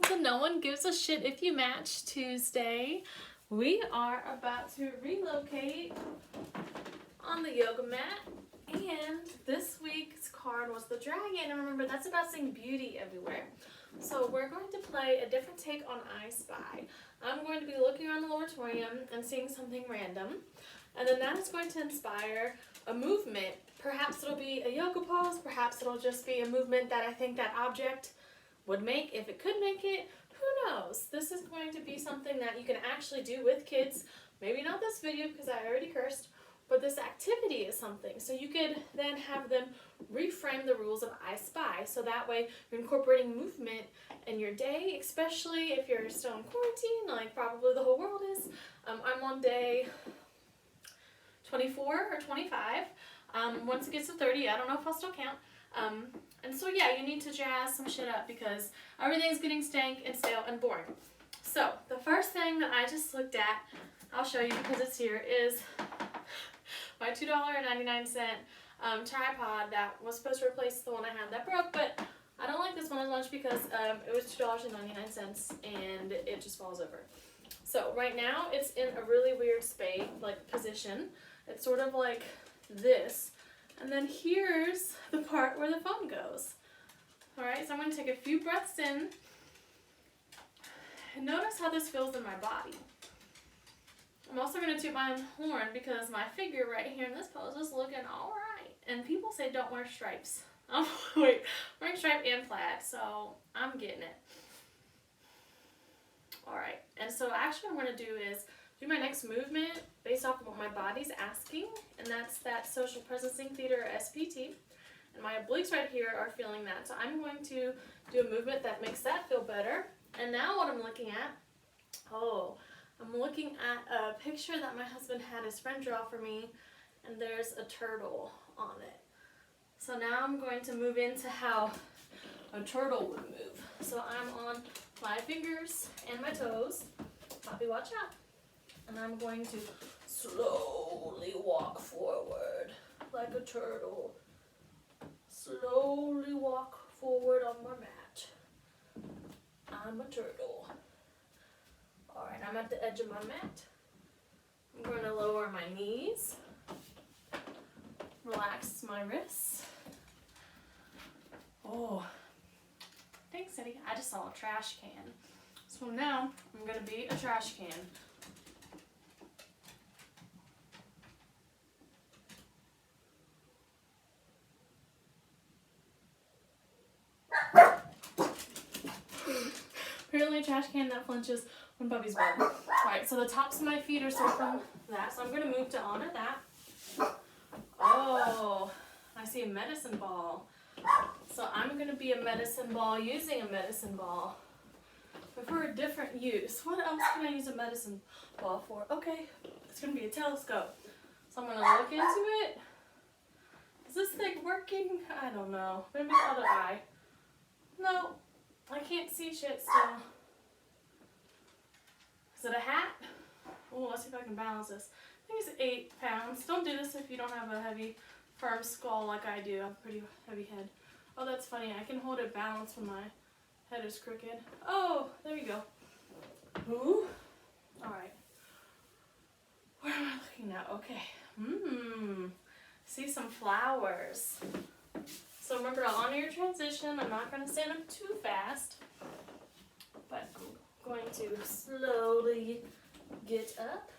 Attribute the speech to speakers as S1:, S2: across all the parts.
S1: It's a no one gives a shit if you match Tuesday. We are about to relocate on the yoga mat. And this week's card was the dragon. And remember, that's about seeing beauty everywhere. So we're going to play a different take on I Spy. I'm going to be looking around the auditorium and seeing something random. And then that is going to inspire a movement. Perhaps it'll be a yoga pose. Perhaps it'll just be a movement that I think that object would make. If it could make it, who knows? This is going to be something that you can actually do with kids. Maybe not this video because I already cursed. But this activity is something. So you could then have them reframe the rules of I Spy. So that way you're incorporating movement in your day, especially if you're still in quarantine, like probably the whole world is. I'm on day 24 or 25. Once it gets to 30, I don't know if I'll still count. And so yeah, you need to jazz some shit up because everything's getting stank and stale and boring. So the first thing that I just looked at, I'll show you because it's here, is my $2.99 tripod that was supposed to replace the one I had that broke, but I don't like this one as much because it was $2.99 and it just falls over. So right now it's in a really weird position. It's sort of like this, and then here's the part where the phone goes. Alright, so I'm going to take a few breaths in and notice how this feels in my body. I'm also going to toot my own horn because my figure right here in this pose is looking alright. And people say don't wear stripes. I'm wearing stripe and plaid, so I'm getting it. Alright, and so actually what I'm going to do is do my next movement based off of what my body's asking, and that's that social presencing theater, or SPT. And my obliques right here are feeling that. So I'm going to do a movement that makes that feel better. And now what I'm looking at, I'm looking at a picture that my husband had his friend draw for me, and there's a turtle on it. So now I'm going to move into how a turtle would move. So I'm on my fingers and my toes. Poppy, watch out. And I'm going to slowly walk forward like a turtle. Slowly walk forward on my mat. I'm a turtle. Alright, I'm at the edge of my mat. I'm going to lower my knees. Relax my wrists. Oh, thanks, Eddie. I just saw a trash can. So now I'm going to be a trash can. Apparently a trash can that flinches when Bubby's born. Alright, so the tops of my feet are sore from that, so I'm going to move to honor that. Oh, I see a medicine ball. So I'm going to be a medicine ball using a medicine ball. But for a different use. What else can I use a medicine ball for? Okay, it's going to be a telescope. So I'm going to look into it. Is this thing working? I don't know. Maybe the other eye. No, I can't see shit still. Is it a hat? Oh, let's see if I can balance this. I think it's 8 pounds. Don't do this if you don't have a heavy, firm skull like I do. I have a pretty heavy head. Oh, that's funny. I can hold it balanced when my head is crooked. Oh, there you go. Ooh. Alright. Where am I looking now? Okay. See some flowers. So remember to honor your transition. I'm not going to stand up too fast. But I'm going to slowly get up.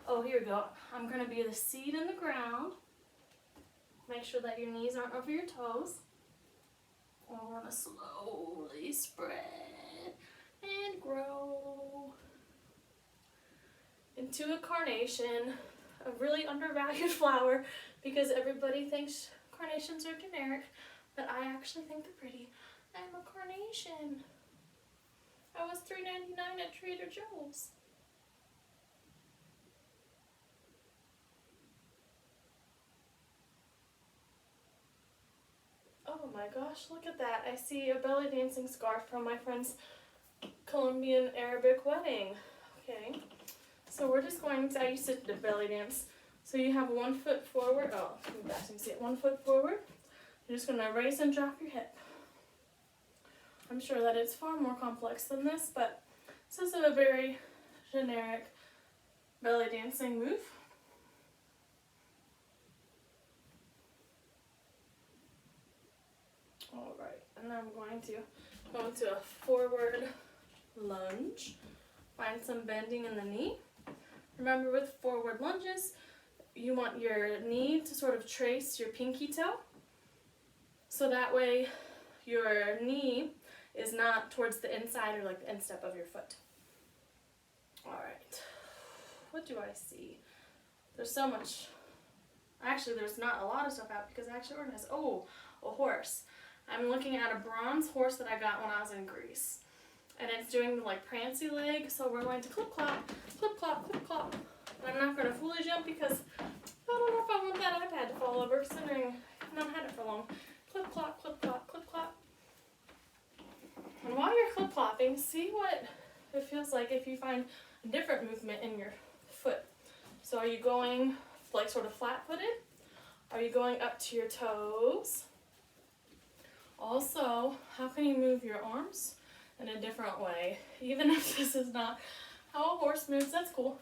S1: Oh, here we go. I'm going to be the seed in the ground. Make sure that your knees aren't over your toes. I want to slowly spread and grow into a carnation, a really undervalued flower because everybody thinks carnations are generic, but I actually think they're pretty. I'm a carnation. I was $3.99 at Trader Joe's. Oh my gosh, look at that. I see a belly dancing scarf from my friend's Colombian Arabic wedding. Okay, so we're just going to, I used to belly dance. So you have 1 foot forward. Oh, let me back so you can see it. 1 foot forward. You're just going to raise and drop your hip. I'm sure that it's far more complex than this, but this is a very generic belly dancing move. All right, and then I'm going to go into a forward lunge. Find some bending in the knee. Remember, with forward lunges, you want your knee to sort of trace your pinky toe. So that way your knee is not towards the inside or like the instep of your foot. All right, what do I see? There's so much. Actually, there's not a lot of stuff out because I actually organized. Oh, a horse. I'm looking at a bronze horse that I got when I was in Greece. And it's doing the like prancy leg, so we're going to clip clop, clip clop, clip clop. And I'm not going to fully jump because I don't know if I want that iPad to fall over considering I've not had it for long. Clip clop, clip clop, clip clop. And while you're clip clopping, see what it feels like if you find a different movement in your foot. So are you going like sort of flat footed? Are you going up to your toes? Also, how can you move your arms in a different way? Even if this is not how a horse moves, that's cool.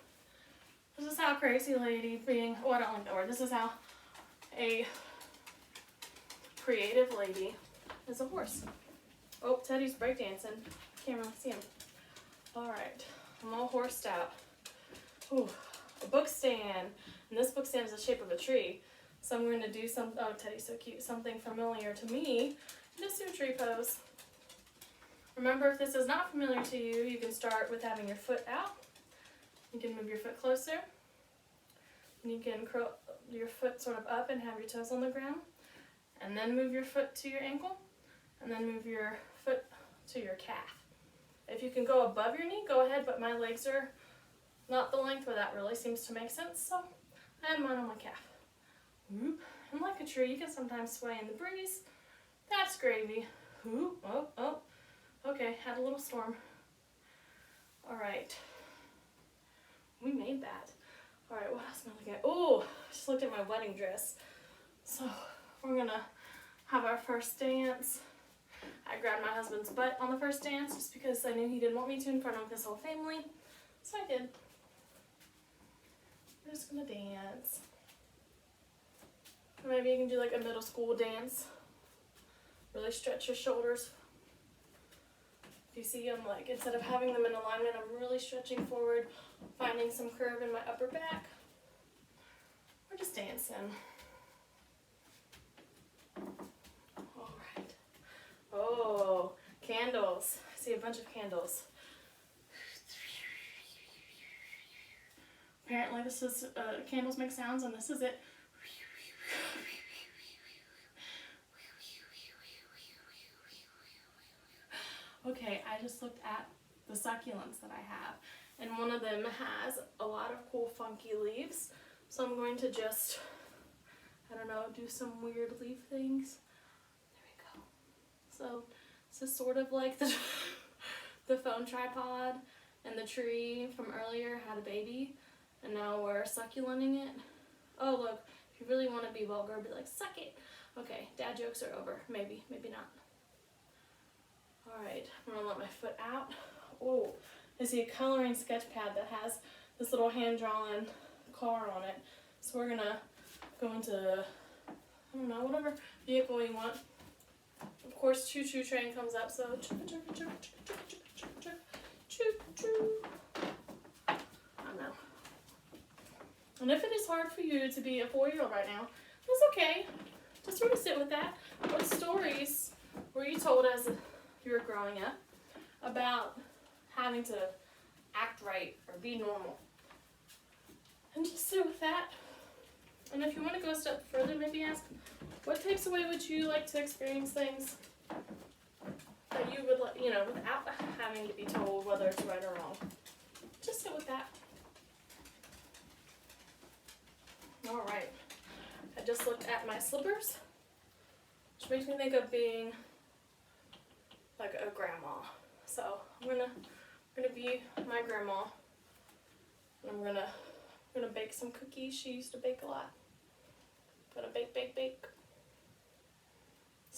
S1: This is how Crazy Lady being, oh, I don't like that word. This is how a creative lady is a horse. Oh, Teddy's breakdancing. Can't really see him. All right, I'm all horsed out. Ooh, a book stand. And this book stand is the shape of a tree. So I'm going to do some, oh, Teddy's so cute, something familiar to me. Just do a tree pose. Remember, if this is not familiar to you, you can start with having your foot out. You can move your foot closer. And you can curl your foot sort of up and have your toes on the ground. And then move your foot to your ankle. And then move your foot to your calf. If you can go above your knee, go ahead, but my legs are not the length where that really seems to make sense, so I have mine on my calf. Whoop. And like a tree, you can sometimes sway in the breeze. That's gravy. Whoop. Oh, oh. Okay, had a little storm. All right. We made that. All right, what else am I looking at? Oh, just looked at my wedding dress. So we're gonna have our first dance. I grabbed my husband's butt on the first dance just because I knew he didn't want me to in front of his whole family. So I did. We're just gonna dance. Or maybe you can do like a middle school dance. Really stretch your shoulders. If you see, I'm like, instead of having them in alignment, I'm really stretching forward, finding some curve in my upper back. We're just dancing. All right. Oh, candles. I see a bunch of candles. Apparently this is, candles make sounds, and this is it. Okay, I just looked at the succulents that I have, and one of them has a lot of cool funky leaves, so I'm going to just, I don't know, do some weird leaf things. There we go. So this is sort of like the, the phone tripod and the tree from earlier had a baby, and now we're succulenting it. Oh look, if you really want to be vulgar, be like, suck it. Okay, dad jokes are over. Maybe, maybe not. Alright, I'm going to let my foot out. Oh, I see a coloring sketch pad that has this little hand-drawn car on it. So we're going to go into, I don't know, whatever vehicle you want. Of course, choo-choo train comes up, so choo-choo. I don't know. And if it is hard for you to be a 4-year-old right now, that's okay. Just sort of sit with that. What stories were you told as you were growing up about having to act right or be normal? And just sit with that. And if you want to go a step further, maybe ask, what types of way would you like to experience things that you would like, you know, without having to be told whether it's right or wrong? Just sit with that. All right. I just looked at my slippers, which makes me think of being like a grandma. So I'm gonna be my grandma, and I'm gonna bake some cookies. She used to bake a lot. Gonna bake.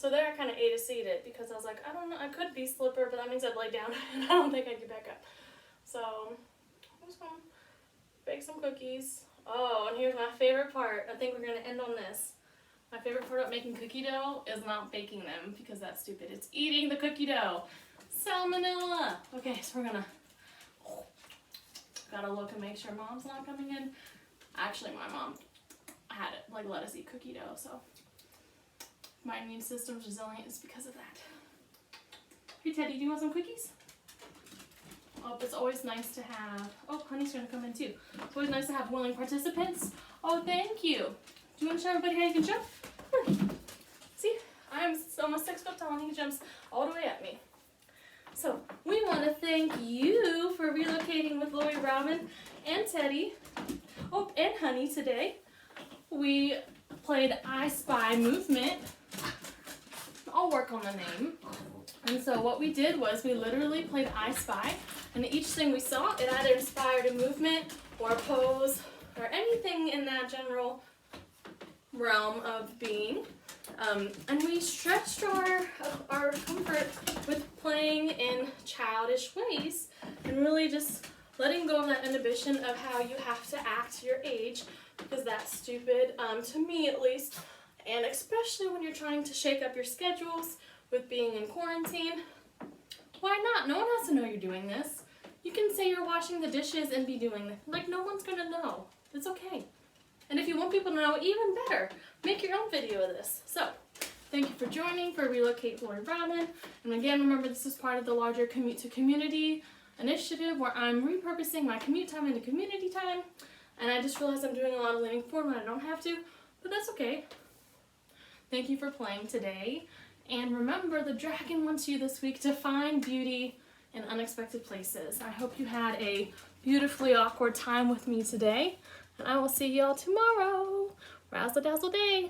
S1: So there I kind of A to C'd it because I was like, I don't know, I could be slipper, but that means I'd lay down and I don't think I'd get back up. So I'm just gonna bake some cookies. Oh, and here's my favorite part. I think we're gonna end on this. My favorite part about making cookie dough is not baking them because that's stupid. It's eating the cookie dough. Salmonella. Okay, so we're gonna gotta look and make sure mom's not coming in. Actually, my mom had it, like, let us eat cookie dough, so my immune system's resilient is because of that. Hey Teddy, do you want some cookies? Oh, it's always nice to have, oh, Honey's gonna come in too. It's always nice to have willing participants. Oh, thank you. Do you want to show everybody how you can jump? See, I'm almost 6 foot tall and he jumps all the way at me. So, we want to thank you for relocating with Lori, Robin, and Teddy. Oh, and Honey today. We played I Spy Movement. I'll work on the name. And so what we did was we literally played I Spy, and each thing we saw, it either inspired a movement or a pose or anything in that general realm of being. And we stretched our comfort with playing in childish ways and really just letting go of that inhibition of how you have to act your age, because that's stupid, to me at least, and especially when you're trying to shake up your schedules with being in quarantine. Why not? No one has to know you're doing this. You can say you're washing the dishes and be doing it. Like, no one's gonna know. It's okay. And if you want people to know, even better, make your own video of this. So, thank you for joining for Relocate Lori Robin. And again, remember this is part of the larger Commute to Community initiative where I'm repurposing my commute time into community time. And I just realized I'm doing a lot of living forward when I don't have to, but that's okay. Thank you for playing today. And remember, the dragon wants you this week to find beauty in unexpected places. I hope you had a beautifully awkward time with me today. And I will see y'all tomorrow. Razzle dazzle day.